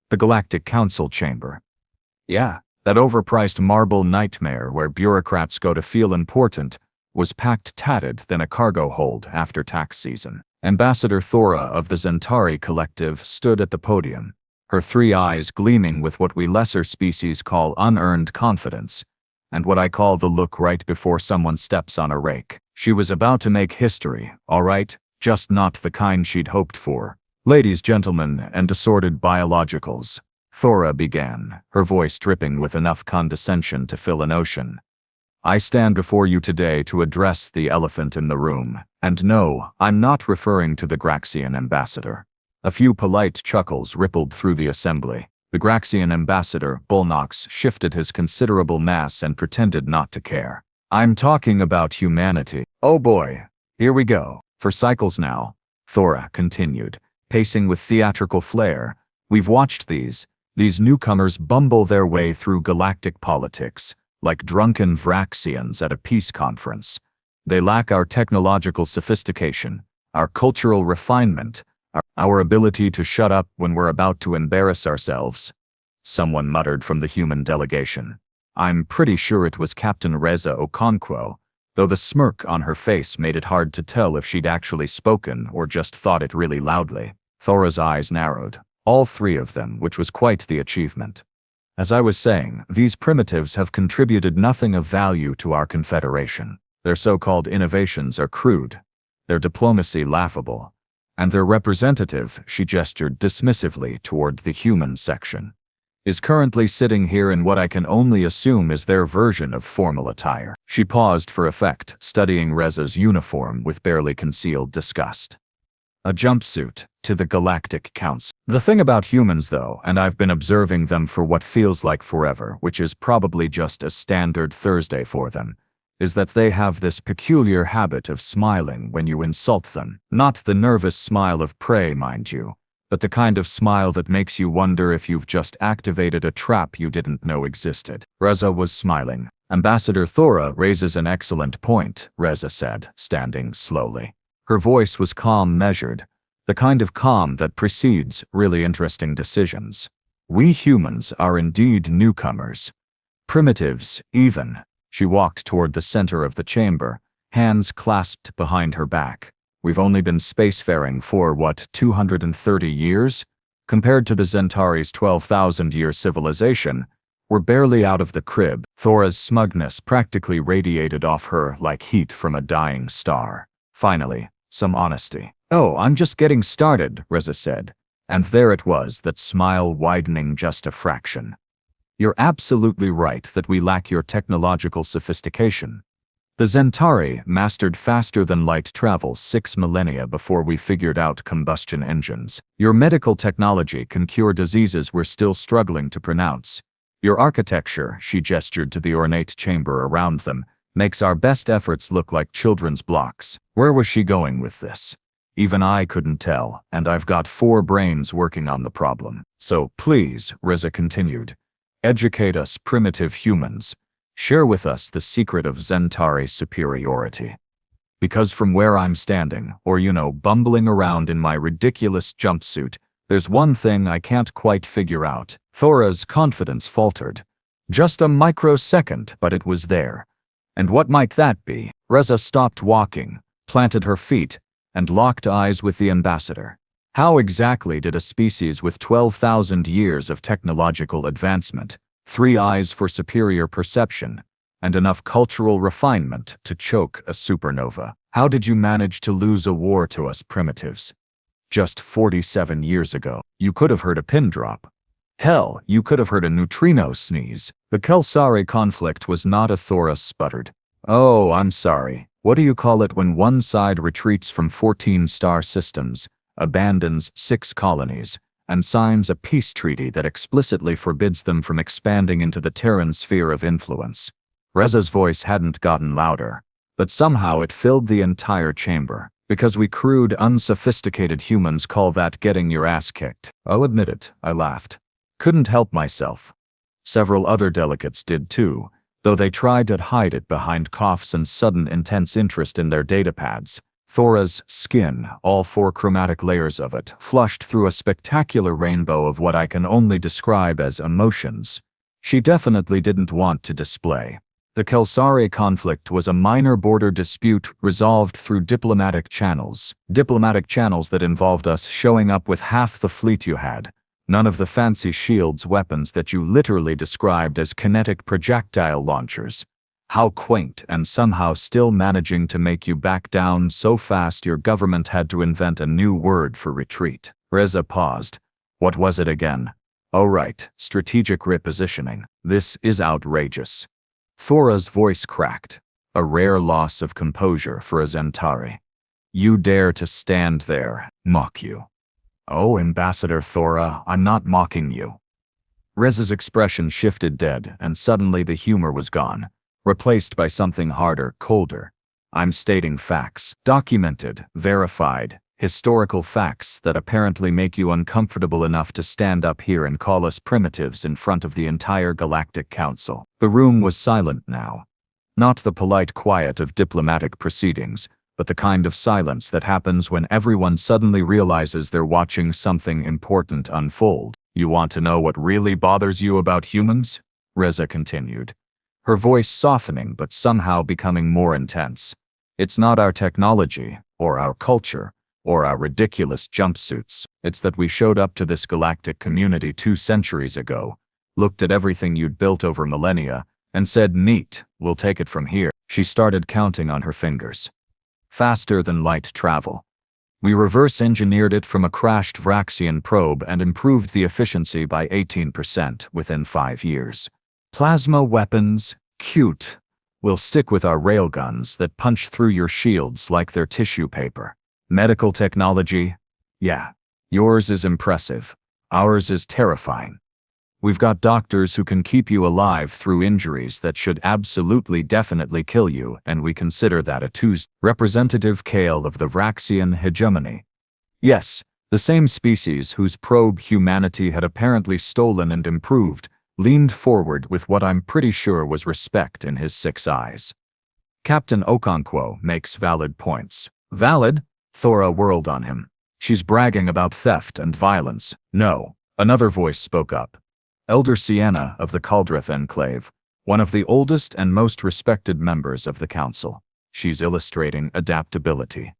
The Galactic Council chamber. Yeah, that overpriced marble nightmare where bureaucrats go to feel important was packed tatted than a cargo hold after tax season. Ambassador Thora of the Zentari Collective stood at the podium, her three eyes gleaming with what we lesser species call unearned confidence, and what I call the look right before someone steps on a rake. She was about to make history, all right, just not the kind she'd hoped for. Ladies, gentlemen, and assorted biologicals, Thora began, her voice dripping with enough condescension to fill an ocean. I stand before you today to address the elephant in the room, and no, I'm not referring to the Graxian ambassador. A few polite chuckles rippled through the assembly. The Graxian ambassador, Bullnox, shifted his considerable mass and pretended not to care. I'm talking about humanity. Oh boy, here we go. For cycles now, Thora continued, pacing with theatrical flair, we've watched these newcomers bumble their way through galactic politics, like drunken Vraxians at a peace conference. They lack our technological sophistication, our cultural refinement, our ability to shut up when we're about to embarrass ourselves. Someone muttered from the human delegation. I'm pretty sure it was Captain Reza Okonkwo, though the smirk on her face made it hard to tell if she'd actually spoken or just thought it really loudly. Thora's eyes narrowed, all three of them, which was quite the achievement. As I was saying, these primitives have contributed nothing of value to our confederation. Their so-called innovations are crude, their diplomacy laughable, and their representative, she gestured dismissively toward the human section, is currently sitting here in what I can only assume is their version of formal attire. She paused for effect, studying Reza's uniform with barely concealed disgust. A jumpsuit to the Galactic Council. The thing about humans, though, and I've been observing them for what feels like forever, which is probably just a standard Thursday for them, is that they have this peculiar habit of smiling when you insult them. Not the nervous smile of prey, mind you, but the kind of smile that makes you wonder if you've just activated a trap you didn't know existed. Reza was smiling. Ambassador Thora raises an excellent point, Reza said, standing slowly. Her voice was calm, measured, the kind of calm that precedes really interesting decisions. We humans are indeed newcomers. Primitives, even. She walked toward the center of the chamber, hands clasped behind her back. We've only been spacefaring for, 230 years? Compared to the Zentari's 12,000-year civilization, we're barely out of the crib. Thora's smugness practically radiated off her like heat from a dying star. Finally, some honesty. Oh, I'm just getting started, Reza said. And there it was, that smile widening just a fraction. You're absolutely right that we lack your technological sophistication. The Zentari mastered faster-than-light travel 6 millennia before we figured out combustion engines. Your medical technology can cure diseases we're still struggling to pronounce. Your architecture, she gestured to the ornate chamber around them, makes our best efforts look like children's blocks. Where was she going with this? Even I couldn't tell, and I've got 4 brains working on the problem. So please, Reza continued, educate us primitive humans. Share with us the secret of Zentari superiority. Because from where I'm standing, or bumbling around in my ridiculous jumpsuit, there's one thing I can't quite figure out. Thora's confidence faltered. Just a microsecond, but it was there. And what might that be? Reza stopped walking, planted her feet, and locked eyes with the ambassador. How exactly did a species with 12,000 years of technological advancement, 3 eyes for superior perception, and enough cultural refinement to choke a supernova? How did you manage to lose a war to us primitives? Just 47 years ago, you could have heard a pin drop. Hell, you could have heard a neutrino sneeze. The Kelsari conflict was not a Thora sputtered. Oh, I'm sorry. What do you call it when one side retreats from 14 star systems, abandons 6 colonies, and signs a peace treaty that explicitly forbids them from expanding into the Terran sphere of influence? Reza's voice hadn't gotten louder, but somehow it filled the entire chamber. Because we crude, unsophisticated humans call that getting your ass kicked. I'll admit it, I laughed. Couldn't help myself. Several other delegates did too, though they tried to hide it behind coughs and sudden intense interest in their datapads. Thora's skin, all four chromatic layers of it, flushed through a spectacular rainbow of what I can only describe as emotions. She definitely didn't want to display. The Kelsari conflict was a minor border dispute resolved through diplomatic channels that involved us showing up with half the fleet you had. None of the fancy shields weapons that you literally described as kinetic projectile launchers. How quaint, and somehow still managing to make you back down so fast your government had to invent a new word for retreat. Reza paused. What was it again? Oh right, strategic repositioning. This is outrageous. Thora's voice cracked, a rare loss of composure for a Zentari. You dare to stand there, mock you. Oh, Ambassador Thora, I'm not mocking you. Reza's expression shifted dead, and suddenly the humor was gone, replaced by something harder, colder. I'm stating facts, documented, verified, historical facts that apparently make you uncomfortable enough to stand up here and call us primitives in front of the entire Galactic Council. The room was silent now. Not the polite quiet of diplomatic proceedings, but the kind of silence that happens when everyone suddenly realizes they're watching something important unfold. You want to know what really bothers you about humans? Reza continued, her voice softening but somehow becoming more intense. It's not our technology, or our culture, or our ridiculous jumpsuits. It's that we showed up to this galactic community 2 centuries ago, looked at everything you'd built over millennia, and said, neat, we'll take it from here. She started counting on her fingers. Faster than light travel. We reverse-engineered it from a crashed Vraxian probe and improved the efficiency by 18% within 5 years. Plasma weapons, cute. We'll stick with our railguns that punch through your shields like they're tissue paper. Medical technology? Yeah. Yours is impressive. Ours is terrifying. We've got doctors who can keep you alive through injuries that should absolutely definitely kill you, and we consider that a Tuesday. Representative Kale of the Vraxian hegemony. Yes, the same species whose probe humanity had apparently stolen and improved, leaned forward with what I'm pretty sure was respect in his 6 eyes. Captain Okonkwo makes valid points. Valid? Thora whirled on him. She's bragging about theft and violence. No, another voice spoke up. Elder Sienna of the Caldreth Enclave, one of the oldest and most respected members of the council. She's illustrating adaptability.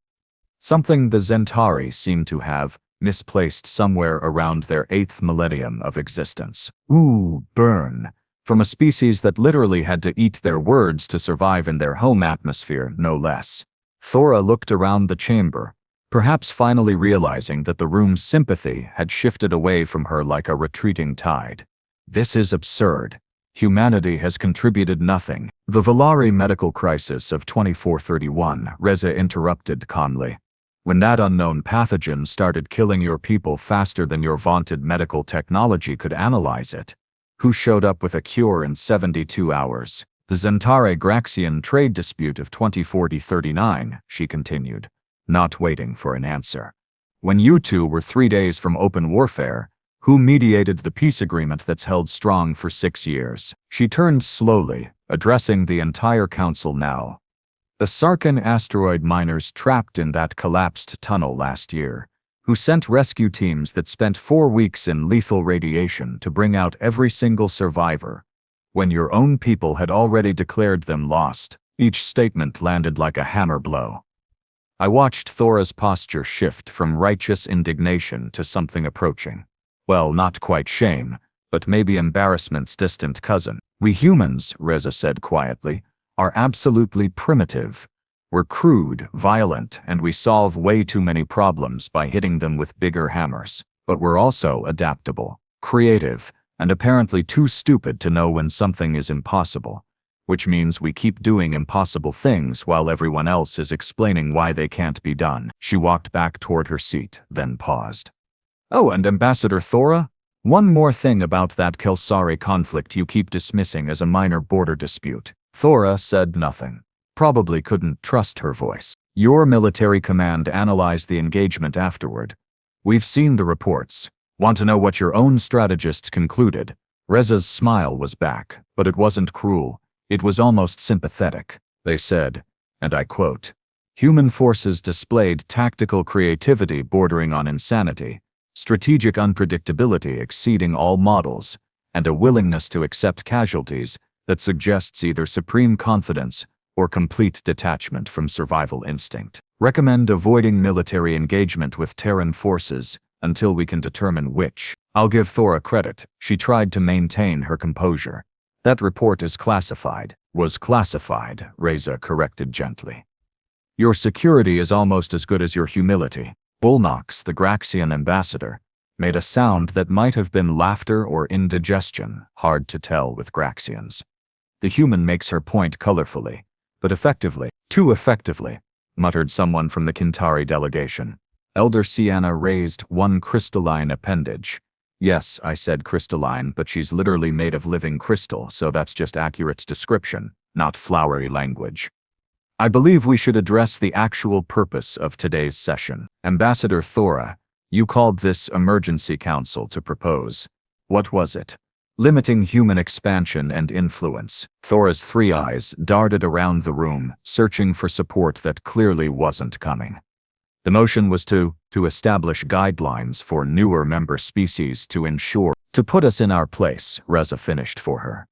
Something the Zentari seem to have misplaced somewhere around their 8th millennium of existence. Ooh, burn. From a species that literally had to eat their words to survive in their home atmosphere, no less. Thora looked around the chamber, perhaps finally realizing that the room's sympathy had shifted away from her like a retreating tide. This is absurd. Humanity has contributed nothing. The Valari medical crisis of 2431, Reza interrupted calmly. When that unknown pathogen started killing your people faster than your vaunted medical technology could analyze it. Who showed up with a cure in 72 hours? The Zentari-Graxian trade dispute of 2040-39, she continued, not waiting for an answer. When you two were 3 days from open warfare, who mediated the peace agreement that's held strong for 6 years? She turned slowly, addressing the entire council now. The Sarkin asteroid miners trapped in that collapsed tunnel last year, who sent rescue teams that spent 4 weeks in lethal radiation to bring out every single survivor. When your own people had already declared them lost, each statement landed like a hammer blow. I watched Thora's posture shift from righteous indignation to something approaching. Well, not quite shame, but maybe embarrassment's distant cousin. We humans, Reza said quietly, are absolutely primitive. We're crude, violent, and we solve way too many problems by hitting them with bigger hammers. But we're also adaptable, creative, and apparently too stupid to know when something is impossible, which means we keep doing impossible things while everyone else is explaining why they can't be done. She walked back toward her seat, then paused. Oh, and Ambassador Thora? One more thing about that Kelsari conflict you keep dismissing as a minor border dispute. Thora said nothing. Probably couldn't trust her voice. Your military command analyzed the engagement afterward. We've seen the reports. Want to know what your own strategists concluded? Reza's smile was back, but it wasn't cruel. It was almost sympathetic. They said, and I quote, Human forces displayed tactical creativity bordering on insanity, strategic unpredictability exceeding all models, and a willingness to accept casualties that suggests either supreme confidence or complete detachment from survival instinct. Recommend avoiding military engagement with Terran forces until we can determine which. I'll give Thora credit, she tried to maintain her composure. That report is classified. Was classified, Reza corrected gently. Your security is almost as good as your humility. Bullnox, the Graxian ambassador, made a sound that might have been laughter or indigestion, hard to tell with Graxians. The human makes her point colorfully, but effectively, too effectively, muttered someone from the Kintari delegation. Elder Sienna raised one crystalline appendage. Yes, I said crystalline, but she's literally made of living crystal, so that's just accurate description, not flowery language. I believe we should address the actual purpose of today's session. Ambassador Thora, you called this emergency council to propose. What was it? Limiting human expansion and influence. Thora's three eyes darted around the room, searching for support that clearly wasn't coming. The motion was to establish guidelines for newer member species to put us in our place, Reza finished for her.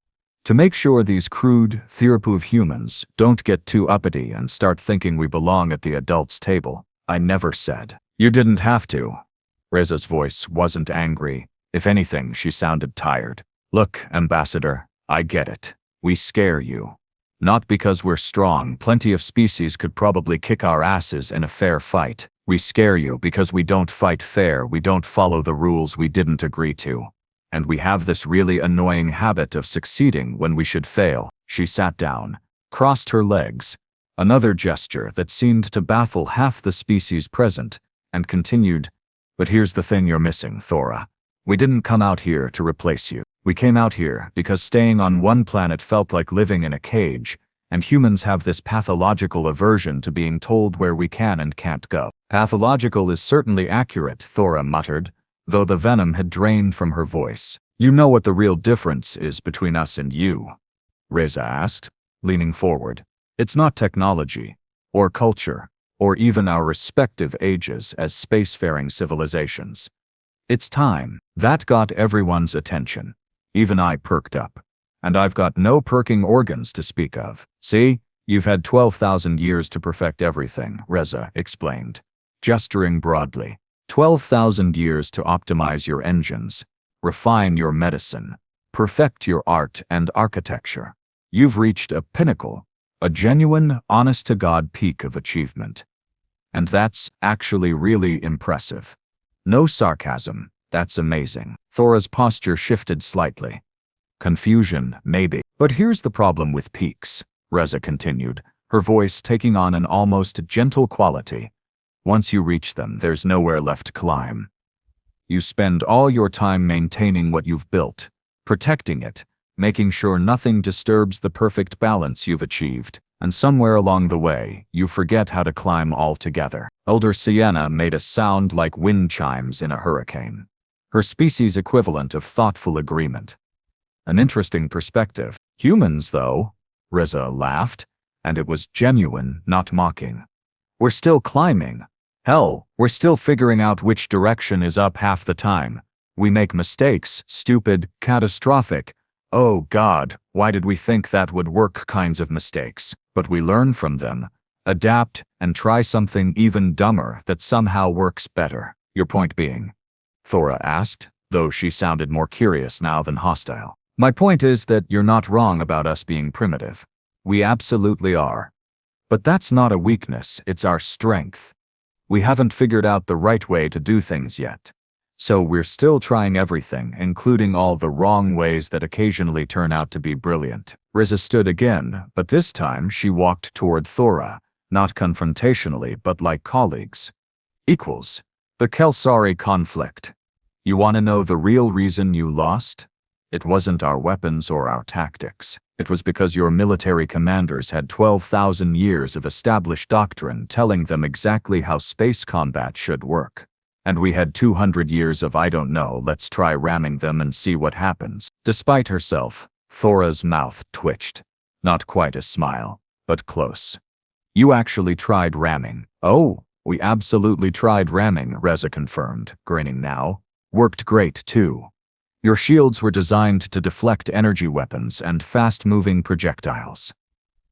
To make sure these crude, Therapuv humans don't get too uppity and start thinking we belong at the adults' table. I never said. You didn't have to. Reza's voice wasn't angry. If anything, she sounded tired. Look, Ambassador, I get it. We scare you. Not because we're strong, plenty of species could probably kick our asses in a fair fight. We scare you because we don't fight fair, we don't follow the rules we didn't agree to. And we have this really annoying habit of succeeding when we should fail. She sat down, crossed her legs, another gesture that seemed to baffle half the species present, and continued, but here's the thing you're missing, Thora. We didn't come out here to replace you. We came out here because staying on one planet felt like living in a cage, and humans have this pathological aversion to being told where we can and can't go. Pathological is certainly accurate, Thora muttered, though the venom had drained from her voice. You know what the real difference is between us and you? Reza asked, leaning forward. It's not technology, or culture, or even our respective ages as spacefaring civilizations. It's time. That got everyone's attention. Even I perked up. And I've got no perking organs to speak of. See, you've had 12,000 years to perfect everything, Reza explained, gesturing broadly. 12,000 years to optimize your engines, refine your medicine, perfect your art and architecture. You've reached a pinnacle, a genuine, honest-to-God peak of achievement. And that's actually really impressive. No sarcasm, that's amazing. Thora's posture shifted slightly. Confusion, maybe. But here's the problem with peaks, Reza continued, her voice taking on an almost gentle quality. Once you reach them, there's nowhere left to climb. You spend all your time maintaining what you've built, protecting it, making sure nothing disturbs the perfect balance you've achieved, and somewhere along the way, you forget how to climb altogether. Elder Sienna made a sound like wind chimes in a hurricane, her species equivalent of thoughtful agreement. An interesting perspective. Humans, though, Reza laughed, and it was genuine, not mocking. We're still climbing. Hell, we're still figuring out which direction is up half the time. We make mistakes, stupid, catastrophic. Oh God, why did we think that would work kinds of mistakes? But we learn from them, adapt, and try something even dumber that somehow works better. Your point being? Thora asked, though she sounded more curious now than hostile. My point is that you're not wrong about us being primitive. We absolutely are. But that's not a weakness, it's our strength. We haven't figured out the right way to do things yet. So we're still trying everything, including all the wrong ways that occasionally turn out to be brilliant. Reza stood again, but this time she walked toward Thora, not confrontationally but like colleagues. Equals. The Kelsari conflict. You want to know the real reason you lost? It wasn't our weapons or our tactics. It was because your military commanders had 12,000 years of established doctrine telling them exactly how space combat should work. And we had 200 years of I don't know, let's try ramming them and see what happens. Despite herself, Thora's mouth twitched. Not quite a smile, but close. You actually tried ramming. Oh, we absolutely tried ramming, Reza confirmed, grinning now. Worked great, too. Your shields were designed to deflect energy weapons and fast-moving projectiles.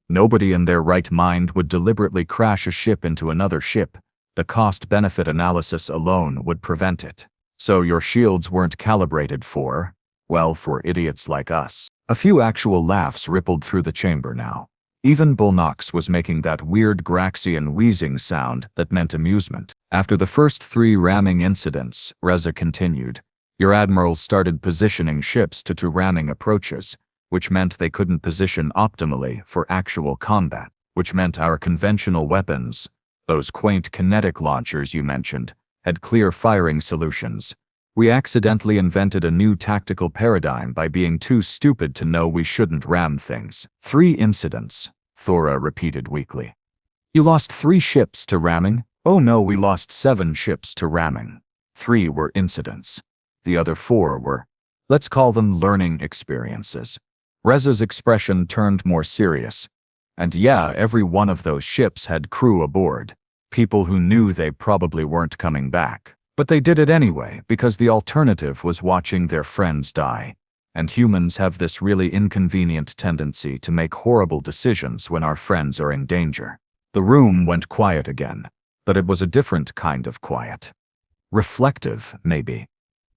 Nobody in their right mind would deliberately crash a ship into another ship. The cost-benefit analysis alone would prevent it. So your shields weren't calibrated for, well, for idiots like us. A few actual laughs rippled through the chamber now. Even Bullnox was making that weird Graxian wheezing sound that meant amusement. After the first 3 ramming incidents, Reza continued, your admirals started positioning ships to ramming approaches, which meant they couldn't position optimally for actual combat, which meant our conventional weapons, those quaint kinetic launchers you mentioned, had clear firing solutions. We accidentally invented a new tactical paradigm by being too stupid to know we shouldn't ram things. 3 incidents, Thora repeated weakly. You lost 3 ships to ramming? Oh no, we lost 7 ships to ramming. 3 were incidents. The other 4 were, let's call them learning experiences. Reza's expression turned more serious. And yeah, every one of those ships had crew aboard. People who knew they probably weren't coming back. But they did it anyway, because the alternative was watching their friends die. And humans have this really inconvenient tendency to make horrible decisions when our friends are in danger. The room went quiet again, but it was a different kind of quiet. Reflective, maybe.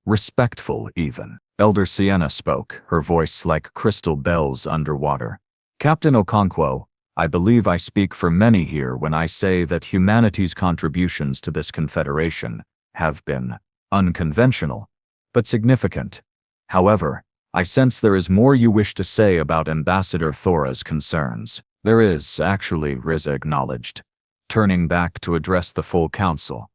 Respectful, even. Elder Sienna spoke, her voice like crystal bells underwater. Captain Okonkwo, I believe I speak for many here when I say that humanity's contributions to this confederation have been unconventional, but significant. However, I sense there is more you wish to say about Ambassador Thora's concerns. There is, actually, Reza acknowledged, turning back to address the full council.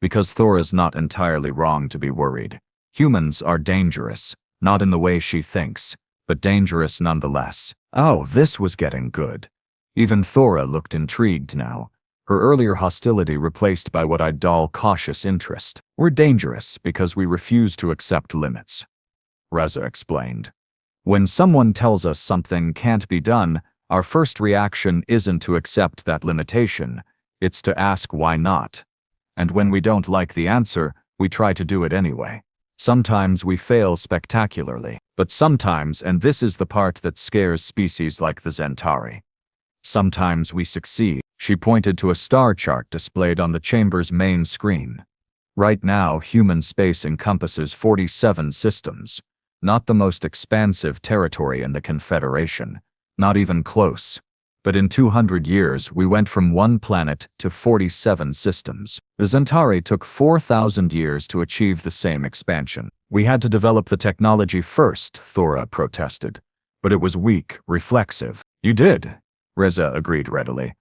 Because Thora's not entirely wrong to be worried. Humans are dangerous, not in the way she thinks, but dangerous nonetheless. Oh, this was getting good. Even Thora looked intrigued now, her earlier hostility replaced by what I'd call cautious interest. We're dangerous because we refuse to accept limits, Reza explained. When someone tells us something can't be done, our first reaction isn't to accept that limitation, it's to ask why not. And when we don't like the answer, we try to do it anyway. Sometimes we fail spectacularly, but sometimes, and this is the part that scares species like the Zentari, sometimes we succeed. She pointed to a star chart displayed on the chamber's main screen. Right now, human space encompasses 47 systems, not the most expansive territory in the Confederation, not even close. But in 200 years, we went from 1 planet to 47 systems. The Zentari took 4,000 years to achieve the same expansion. We had to develop the technology first, Thora protested. But it was weak, reflexive. You did, Reza agreed readily.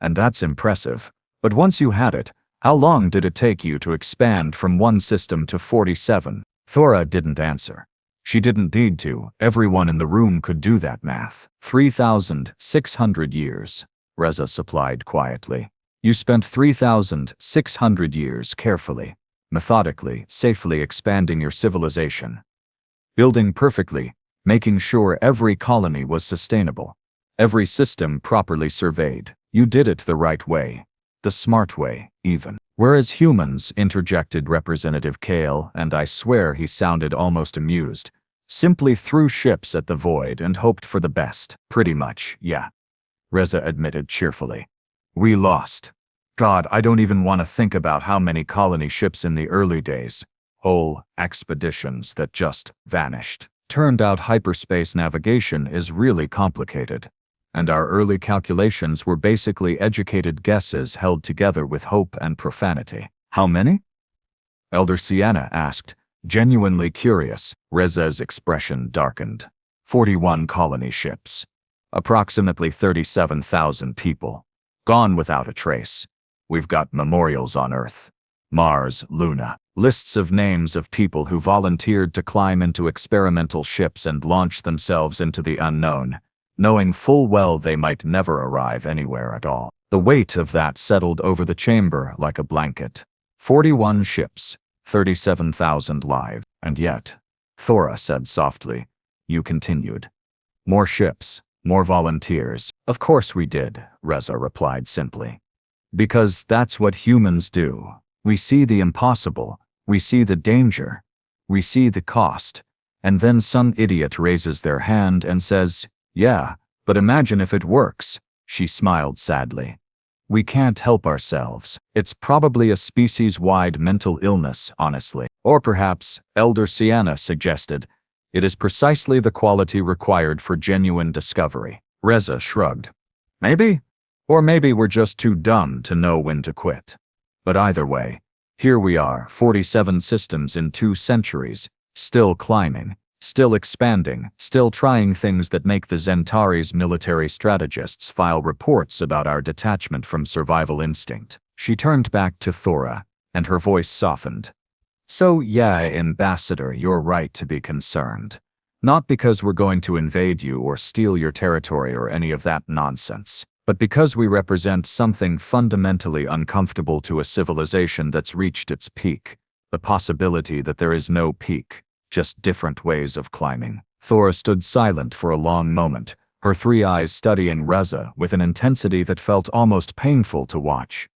And that's impressive. But once you had it, how long did it take you to expand from 1 system to 47? Thora didn't answer. She didn't need to. Everyone in the room could do that math. 3,600 years, Reza supplied quietly. You spent 3,600 years carefully, methodically, safely expanding your civilization. Building perfectly, making sure every colony was sustainable. Every system properly surveyed. You did it the right way. The smart way, even. Whereas humans, interjected Representative Kale, and I swear he sounded almost amused, simply threw ships at the void and hoped for the best. Pretty much, yeah, Reza admitted cheerfully. We lost. God, I don't even want to think about how many colony ships in the early days. Whole expeditions that just vanished. Turned out hyperspace navigation is really complicated. And our early calculations were basically educated guesses held together with hope and profanity. How many? Elder Sienna asked, genuinely curious. Reza's expression darkened. 41 colony ships. Approximately 37,000 people. Gone without a trace. We've got memorials on Earth, Mars, Luna. Lists of names of people who volunteered to climb into experimental ships and launch themselves into the unknown, knowing full well they might never arrive anywhere at all. The weight of that settled over the chamber like a blanket. 41 ships, 37,000 lives. And yet, Thora said softly, you continued. More ships, More volunteers. Of course we did, Reza replied simply. Because that's what humans do. We see the impossible, we see the danger, we see the cost, and then some idiot raises their hand and says, "Yeah, but imagine if it works." She smiled sadly. We can't help ourselves. It's probably a species-wide mental illness, honestly. Or perhaps, Elder Sienna suggested, it is precisely the quality required for genuine discovery. Reza shrugged. Maybe? Or maybe we're just too dumb to know when to quit. But either way, here we are, 47 systems in 2 centuries, still climbing, still expanding, still trying things that make the Zentari's military strategists file reports about our detachment from survival instinct. She turned back to Thora, and her voice softened. So yeah, Ambassador, you're right to be concerned. Not because we're going to invade you or steal your territory or any of that nonsense, but because we represent something fundamentally uncomfortable to a civilization that's reached its peak, the possibility that there is no peak, just different ways of climbing. Thora stood silent for a long moment, her 3 eyes studying Reza with an intensity that felt almost painful to watch.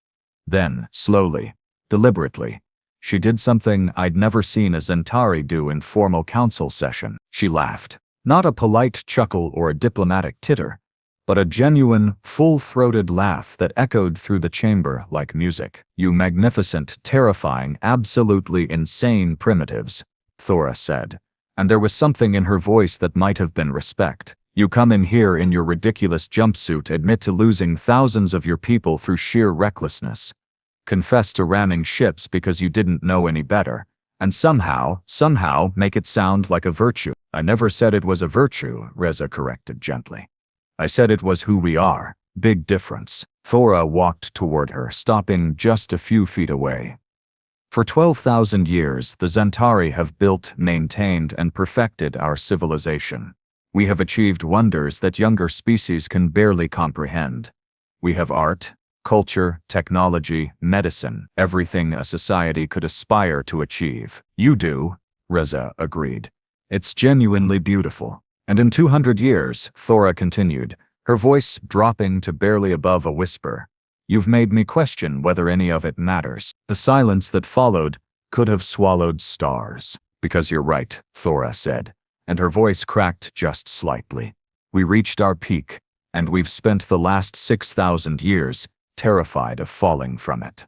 Then, slowly, deliberately, she did something I'd never seen a Zentari do in formal council session. She laughed. Not a polite chuckle or a diplomatic titter, but a genuine, full-throated laugh that echoed through the chamber like music. "You magnificent, terrifying, absolutely insane primitives," Thora said, and there was something in her voice that might have been respect. "You come in here in your ridiculous jumpsuit, admit to losing thousands of your people through sheer recklessness, confess to ramming ships because you didn't know any better, and somehow make it sound like a virtue." "I never said it was a virtue," Reza corrected gently. "I said it was who we are. Big difference." Thora walked toward her, stopping just a few feet away. For 12,000 years, the Zentari have built, maintained, and perfected our civilization. We have achieved wonders that younger species can barely comprehend. We have art, culture, technology, medicine, everything a society could aspire to achieve. "You do," Reza agreed. "It's genuinely beautiful. And in 200 years, Thora continued, her voice dropping to barely above a whisper, "You've made me question whether any of it matters." The silence that followed could have swallowed stars. "Because you're right," Thora said, and her voice cracked just slightly. "We reached our peak, and we've spent the last 6,000 years terrified of falling from it.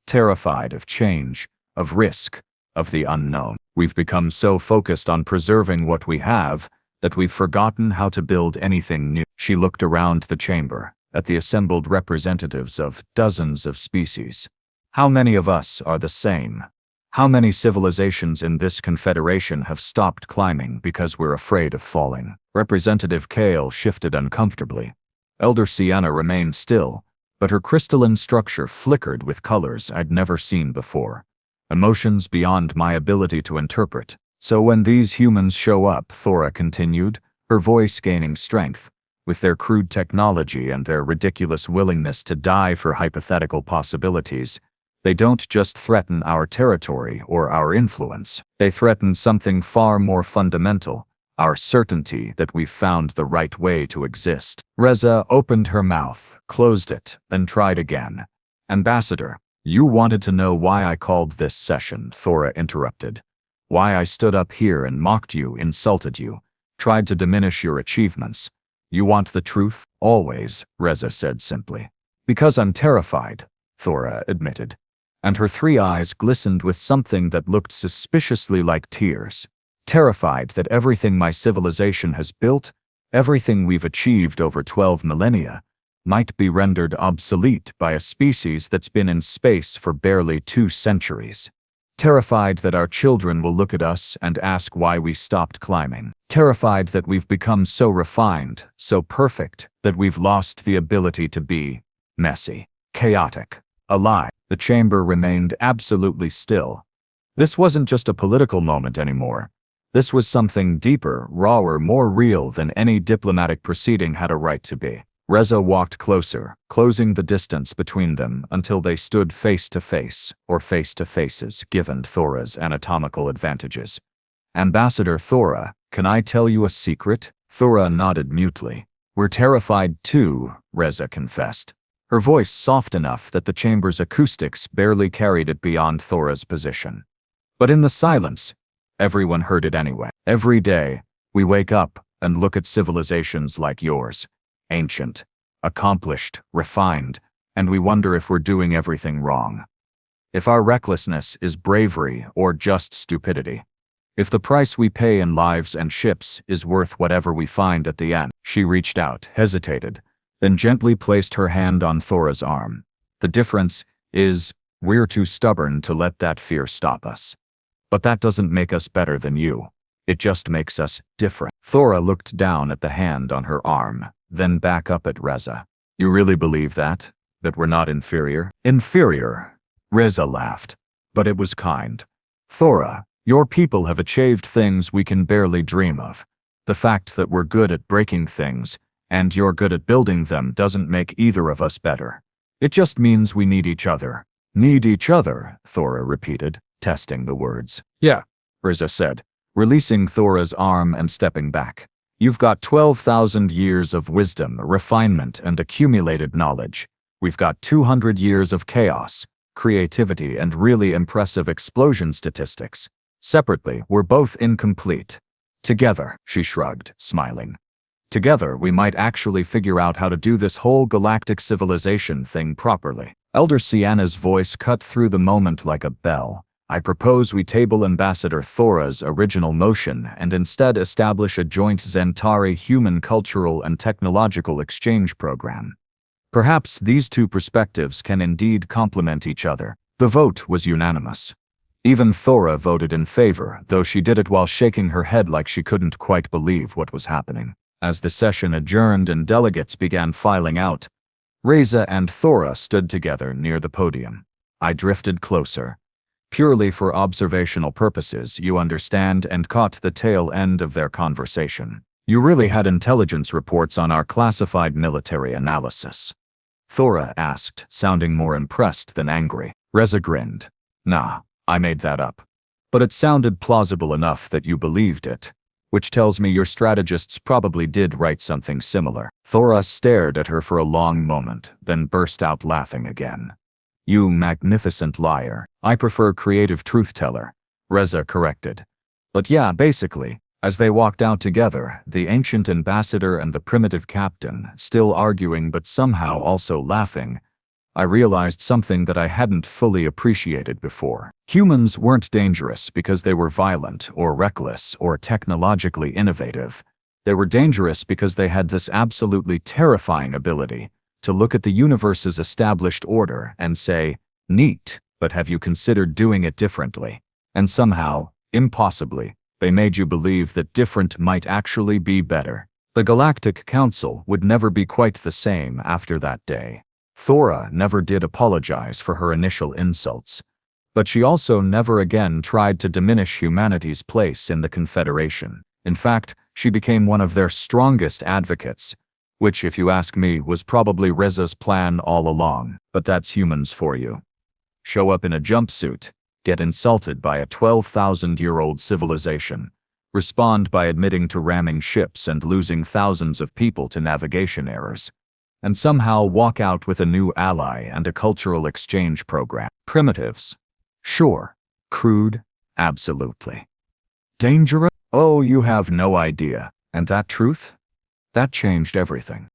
Terrified of change, of risk, of the unknown. We've become so focused on preserving what we have that we've forgotten how to build anything new." She looked around the chamber, at the assembled representatives of dozens of species. "How many of us are the same? How many civilizations in this confederation have stopped climbing because we're afraid of falling?" Representative Kale shifted uncomfortably. Elder Sienna remained still, but her crystalline structure flickered with colors I'd never seen before. Emotions beyond my ability to interpret. "So when these humans show up," Thora continued, her voice gaining strength, "with their crude technology and their ridiculous willingness to die for hypothetical possibilities, they don't just threaten our territory or our influence. They threaten something far more fundamental, our certainty that we've found the right way to exist." Reza opened her mouth, closed it, then tried again. "Ambassador, you wanted to know why I called this session," Thora interrupted. "Why I stood up here and mocked you, insulted you, tried to diminish your achievements. You want the truth?" "Always," Reza said simply. "Because I'm terrified," Thora admitted, and her 3 eyes glistened with something that looked suspiciously like tears. "Terrified that everything my civilization has built, everything we've achieved over 12 millennia, might be rendered obsolete by a species that's been in space for barely 2 centuries. Terrified that our children will look at us and ask why we stopped climbing. Terrified that we've become so refined, so perfect, that we've lost the ability to be messy, chaotic, alive." The chamber remained absolutely still. This wasn't just a political moment anymore. This was something deeper, rawer, more real than any diplomatic proceeding had a right to be. Reza walked closer, closing the distance between them until they stood face to face, or face to faces, given Thora's anatomical advantages. "Ambassador Thora, can I tell you a secret?" Thora nodded mutely. We're terrified too, Reza confessed, her voice soft enough that the chamber's acoustics barely carried it beyond Thora's position. But in the silence, everyone heard it anyway. Every day, we wake up and look at civilizations like yours, ancient, accomplished, refined, and we wonder if we're doing everything wrong. If our recklessness is bravery or just stupidity. If the price we pay in lives and ships is worth whatever we find at the end. She reached out, hesitated, then gently placed her hand on Thora's arm. The difference is, we're too stubborn to let that fear stop us. But that doesn't make us better than you. It just makes us different. Thora looked down at the hand on her arm, then back up at Reza. You really believe that? That we're not inferior? Inferior? Reza laughed. But it was kind. Thora, your people have achieved things we can barely dream of. The fact that we're good at breaking things, and you're good at building them doesn't make either of us better. It just means we need each other. Need each other, Thora repeated, testing the words. Yeah, Reza said, releasing Thora's arm and stepping back. You've got 12,000 years of wisdom, refinement, and accumulated knowledge. We've got 200 years of chaos, creativity, and really impressive explosion statistics. Separately, we're both incomplete. Together, she shrugged, smiling. Together, we might actually figure out how to do this whole galactic civilization thing properly. Elder Sienna's voice cut through the moment like a bell. I propose we table Ambassador Thora's original motion and instead establish a joint Zentari human cultural and technological exchange program. Perhaps these two perspectives can indeed complement each other. The vote was unanimous. Even Thora voted in favor, though she did it while shaking her head like she couldn't quite believe what was happening. As the session adjourned and delegates began filing out, Reza and Thora stood together near the podium. I drifted closer. Purely for observational purposes, you understand, and caught the tail end of their conversation. You really had intelligence reports on our classified military analysis? Thora asked, sounding more impressed than angry. Reza grinned. Nah, I made that up. But it sounded plausible enough that you believed it, which tells me your strategists probably did write something similar. Thora stared at her for a long moment, then burst out laughing again. You magnificent liar. I prefer creative truth-teller, Reza corrected. But yeah, basically, as they walked out together, the ancient ambassador and the primitive captain, still arguing but somehow also laughing, I realized something that I hadn't fully appreciated before. Humans weren't dangerous because they were violent or reckless or technologically innovative. They were dangerous because they had this absolutely terrifying ability to look at the universe's established order and say, neat, but have you considered doing it differently? And somehow, impossibly, they made you believe that different might actually be better. The Galactic Council would never be quite the same after that day. Thora never did apologize for her initial insults, but she also never again tried to diminish humanity's place in the Confederation. In fact, she became one of their strongest advocates, which, if you ask me, was probably Reza's plan all along. But that's humans for you. Show up in a jumpsuit, get insulted by a 12,000-year-old civilization, respond by admitting to ramming ships and losing thousands of people to navigation errors, and somehow walk out with a new ally and a cultural exchange program. Primitives? Sure. Crude? Absolutely. Dangerous? Oh, you have no idea. And that truth? That changed everything.